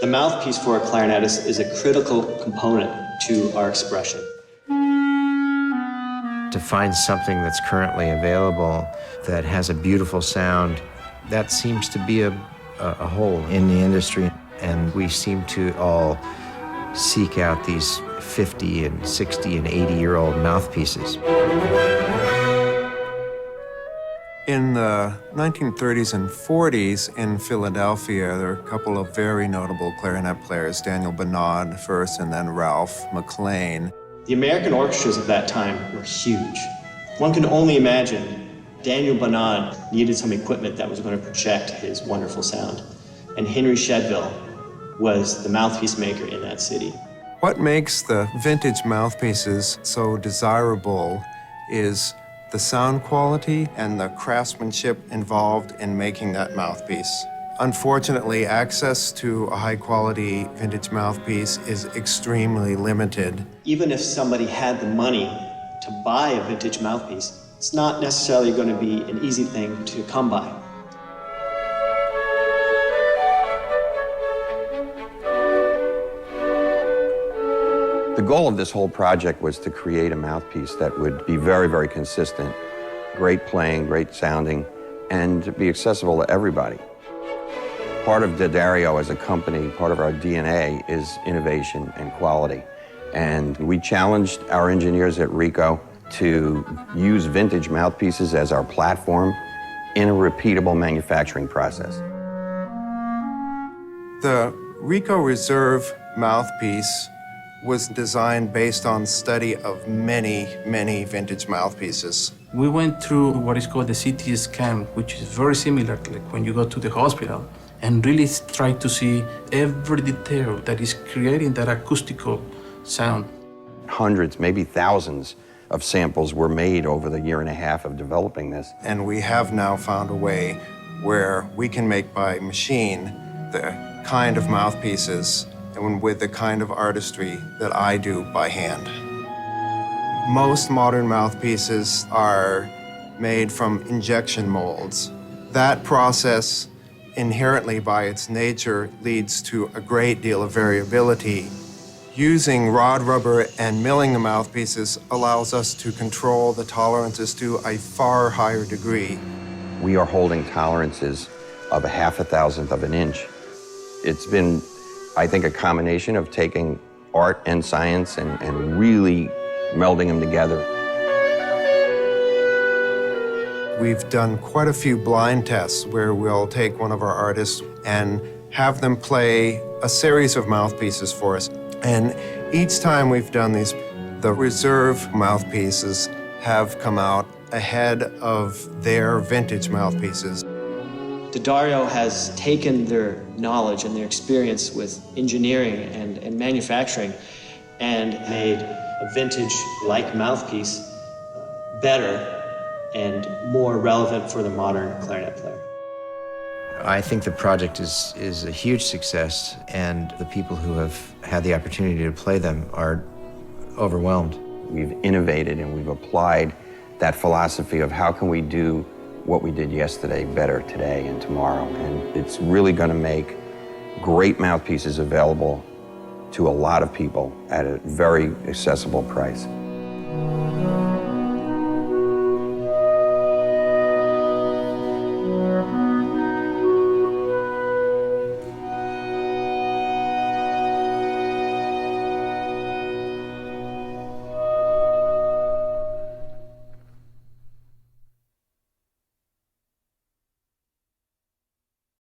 The mouthpiece for a clarinetist is a critical component to our expression. To find something that's currently available that has a beautiful sound, that seems to be a hole in the industry. And we seem to all seek out these 50 and 60 and 80-year-old mouthpieces. In the 1930s and 40s in Philadelphia, there are a couple of very notable clarinet players, Daniel Bernard first and then Ralph McLean. The American orchestras of that time were huge. One can only imagine Daniel Bernard needed some equipment that was going to project his wonderful sound. And Henry Shedville was the mouthpiece maker in that city. What makes the vintage mouthpieces so desirable is the sound quality and the craftsmanship involved in making that mouthpiece. Unfortunately, access to a high-quality vintage mouthpiece is extremely limited. Even if somebody had the money to buy a vintage mouthpiece, it's not necessarily going to be an easy thing to come by. The goal of this whole project was to create a mouthpiece that would be very, very consistent, great playing, great sounding, and be accessible to everybody. Part of D'Addario as a company, part of our DNA is innovation and quality. And we challenged our engineers at Rico to use vintage mouthpieces as our platform in a repeatable manufacturing process. The Rico Reserve mouthpiece was designed based on study of many, many vintage mouthpieces. We went through what is called the CT scan, which is very similar to like when you go to the hospital, and really try to see every detail that is creating that acoustical sound. Hundreds, maybe thousands of samples were made over the year and a half of developing this. And we have now found a way where we can make by machine the kind of mouthpieces and with the kind of artistry that I do by hand. Most modern mouthpieces are made from injection molds. That process inherently by its nature leads to a great deal of variability. Using rod rubber and milling the mouthpieces allows us to control the tolerances to a far higher degree. We are holding tolerances of a 0.5 of an inch. It's been, I think, a combination of taking art and science and really melding them together. We've done quite a few blind tests where we'll take one of our artists and have them play a series of mouthpieces for us. And each time we've done these, the Reserve mouthpieces have come out ahead of their vintage mouthpieces. D'Addario has taken their knowledge and their experience with engineering and manufacturing and made a vintage-like mouthpiece better and more relevant for the modern clarinet player. I think the project is a huge success, and the people who have had the opportunity to play them are overwhelmed. We've innovated and we've applied that philosophy of how can we do what we did yesterday better today and tomorrow. And it's really going to make great mouthpieces available to a lot of people at a very accessible price.